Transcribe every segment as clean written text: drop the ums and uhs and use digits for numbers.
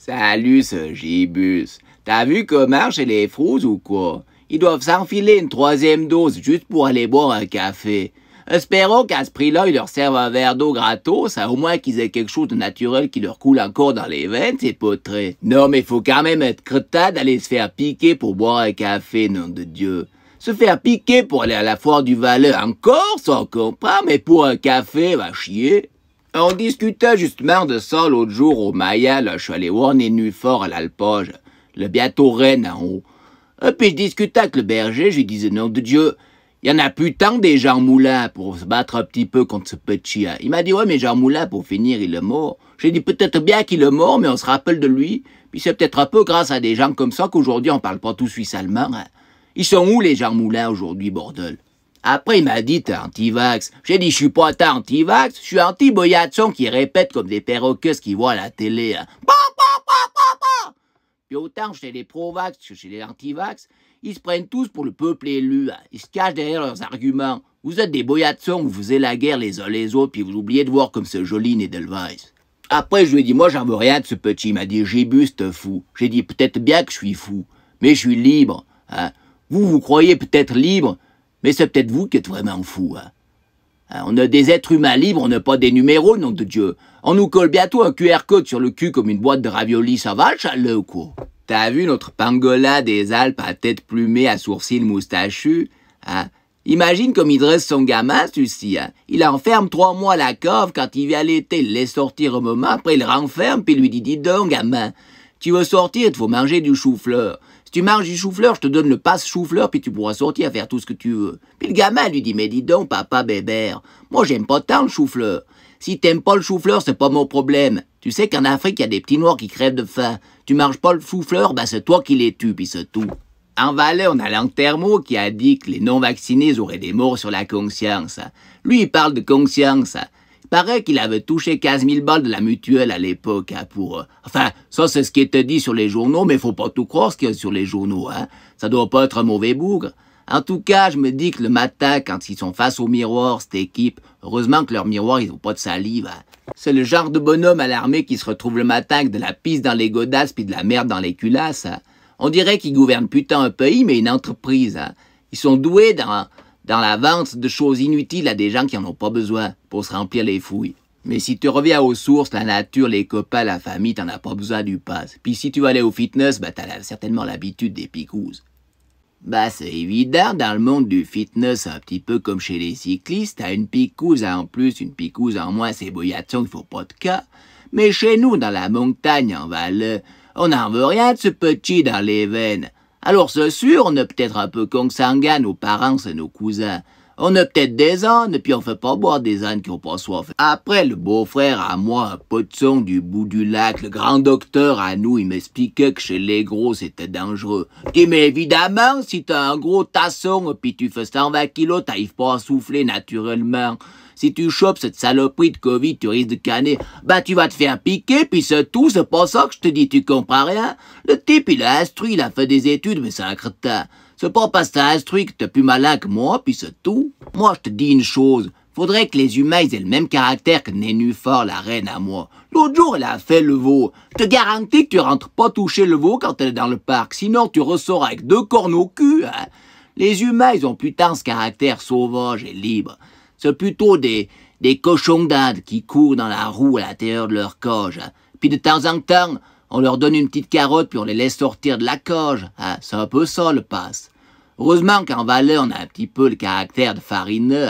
Salut, ce Gibus. T'as vu comment chez les Frouz ou quoi? Ils doivent s'enfiler une 3e dose juste pour aller boire un café. Espérons qu'à ce prix-là, ils leur servent un verre d'eau gratos, au moins qu'ils aient quelque chose de naturel qui leur coule encore dans les veines, c'est pas très. Non, mais faut quand même être cretin d'aller se faire piquer pour boire un café, nom de Dieu. Se faire piquer pour aller à la foire du Valais, encore, ça on comprend, mais pour un café, va chier. On discutait justement de ça l'autre jour au Maya, là, je suis allé voir Nénuphar à l'Alpage, le bientôt Rennes en haut. Et puis je discutais avec le berger, je lui disais, nom de Dieu, il y en a plus tant des Jean Moulin pour se battre un petit peu contre ce petit. Il m'a dit, ouais, mais Jean Moulin, pour finir, il est mort. J'ai dit, peut-être bien qu'il est mort, mais on se rappelle de lui. Puis c'est peut-être un peu grâce à des gens comme ça qu'aujourd'hui on parle pas tout suisse-allemand. Ils sont où les Jean Moulin aujourd'hui, bordel? Après, il m'a dit, t'es anti-vax. J'ai dit, je suis pas anti-vax, je suis anti-boyatson qui répète comme des perroqueuses qui voient à la télé. Puis autant chez les pro-vax que chez les anti-vax, ils se prennent tous pour le peuple élu. Ils se cachent derrière leurs arguments. Vous êtes des boyatsons, vous faisiez la guerre les uns les autres, puis vous oubliez de voir comme ce joli Nedelweiss. Après, je lui ai dit, moi, j'en veux rien de ce petit. Il m'a dit, Gibus, t'es fou. J'ai dit, peut-être bien que je suis fou, mais je suis libre. Vous croyez peut-être libre, mais c'est peut-être vous qui êtes vraiment fou. On a des êtres humains libres, on n'a pas des numéros, nom de Dieu. On nous colle bientôt un QR code sur le cul comme une boîte de raviolis, ça va, le ou quoi? T'as vu notre pangolin des Alpes à tête plumée, à sourcils moustachus? Imagine comme il dresse son gamin, celui-ci. Il enferme 3 mois à la cave, quand il vient l'été, il le laisse sortir un moment, après il le renferme, puis il lui dit, dis donc, gamin, tu veux sortir, il faut manger du chou-fleur. Si tu manges du chou-fleur, je te donne le passe chou-fleur, puis tu pourras sortir à faire tout ce que tu veux. Puis le gamin lui dit, mais dis donc, papa bébert, moi j'aime pas tant le chou-fleur. Si t'aimes pas le chou-fleur, c'est pas mon problème. Tu sais qu'en Afrique, il y a des petits noirs qui crèvent de faim. Tu manges pas le chou-fleur, ben c'est toi qui les tues, puis c'est tout. En Valais, on a Lantermo qui a dit que les non-vaccinés auraient des morts sur la conscience. Lui, il parle de conscience. Il paraît qu'il avait touché 15 000 balles de la mutuelle à l'époque pour... Enfin, ça c'est ce qui était dit sur les journaux, mais faut pas tout croire ce qu'il y a sur les journaux. Ça doit pas être un mauvais bougre. En tout cas, je me dis que le matin, quand ils sont face au miroir, cette équipe, heureusement que leur miroir, ils ont pas de salive. C'est le genre de bonhomme à l'armée qui se retrouve le matin avec de la pisse dans les godasses puis de la merde dans les culasses. On dirait qu'ils gouvernent putain un pays, mais une entreprise. Ils sont doués dans la vente de choses inutiles à des gens qui en ont pas besoin pour se remplir les fouilles. Mais si tu reviens aux sources, la nature, les copains, la famille, t'en as pas besoin du pass. Puis si tu vas aller au fitness, t'as certainement l'habitude des picouses. C'est évident, dans le monde du fitness, un petit peu comme chez les cyclistes, t'as une picouse en plus, une picouse en moins, c'est boyatson, il faut pas de cas. Mais chez nous, dans la montagne, en Valais, on n'en veut rien de ce petit dans les veines. Alors c'est sûr, on a peut-être un peu consanguin, nos parents, c'est nos cousins. On a peut-être des ânes, puis on fait pas boire des ânes qui ont pas soif. Après, le beau-frère à moi, un potisson du bout du lac, le grand docteur à nous, il m'expliquait que chez les gros, c'était dangereux. Mais évidemment, si t'as un gros tasson, puis tu fais 120 kilos, t'arrives pas à souffler naturellement. Si tu chopes cette saloperie de Covid, tu risques de canner. Tu vas te faire piquer, puis c'est tout, c'est pas ça que je te dis, tu comprends rien? Le type, il a instruit, il a fait des études, mais c'est un crétin. C'est pas parce que t'as instruit que t'es plus malin que moi, puis c'est tout. Moi, je te dis une chose. Faudrait que les humains aient le même caractère que Nénuphar, la reine à moi. L'autre jour, elle a fait le veau. Je te garantis que tu rentres pas toucher le veau quand elle est dans le parc. Sinon, tu ressors avec 2 cornes au cul. Les humains, ils ont putain ce caractère sauvage et libre. C'est plutôt des cochons d'Inde qui courent dans la roue à l'intérieur de leur cage. Puis de temps en temps, on leur donne une petite carotte puis on les laisse sortir de la cage. C'est un peu ça, le passe. Heureusement qu'en Valais, on a un petit peu le caractère de farineux.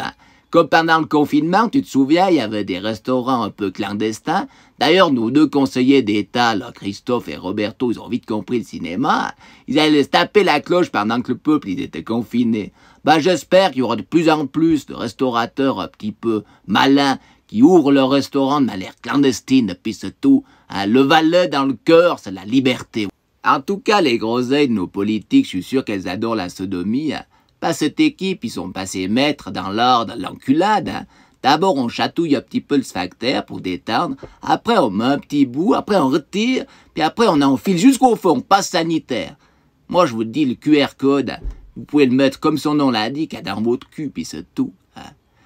Comme pendant le confinement, tu te souviens, il y avait des restaurants un peu clandestins. D'ailleurs, nos 2 conseillers d'État, là, Christophe et Roberto, ils ont vite compris le cinéma. Ils allaient se taper la cloche pendant que le peuple, ils étaient confinés. J'espère qu'il y aura de plus en plus de restaurateurs un petit peu malins qui ouvrent leur restaurant de manière clandestine, puis c'est tout. Le Valais dans le cœur, c'est la liberté. En tout cas, les groseilles de nos politiques, je suis sûr qu'elles adorent la sodomie. Cette équipe, ils sont passés maîtres dans l'art de l'enculade. D'abord, on chatouille un petit peu le sphincter pour détendre. Après, on met un petit bout. Après, on retire. Puis après, on enfile jusqu'au fond. Passe sanitaire. Moi, je vous dis, le QR code, vous pouvez le mettre comme son nom l'indique, dans votre cul, puis c'est tout.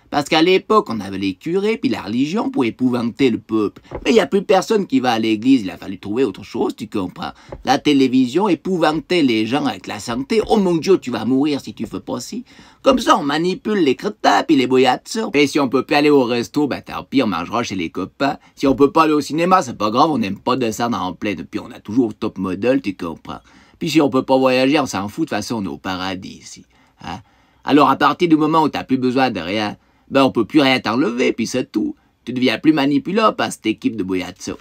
Parce qu'à l'époque, on avait les curés puis la religion pour épouvanter le peuple. Mais il n'y a plus personne qui va à l'église, il a fallu trouver autre chose, tu comprends. La télévision épouvantait les gens avec la santé. Oh mon Dieu, tu vas mourir si tu fais pas ci. Comme ça, on manipule les crétins puis les boyatsons. Et si on peut plus aller au resto, ben tant pis, on mangera chez les copains. Si on peut pas aller au cinéma, c'est pas grave, on n'aime pas descendre en pleine. Puis on a toujours top model, tu comprends. Puis si on peut pas voyager, on s'en fout, de toute façon, on est au paradis ici. Hein? Alors à partir du moment où t'as plus besoin de rien, ben on peut plus rien t'enlever, puis c'est tout. Tu deviens plus manipulable par cette équipe de boyatsons.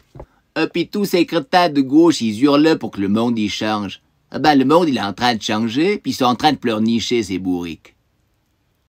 Puis tous ces crétins de gauche, ils hurlent pour que le monde y change. Ben le monde, il est en train de changer, puis ils sont en train de pleurnicher, ces bourriques.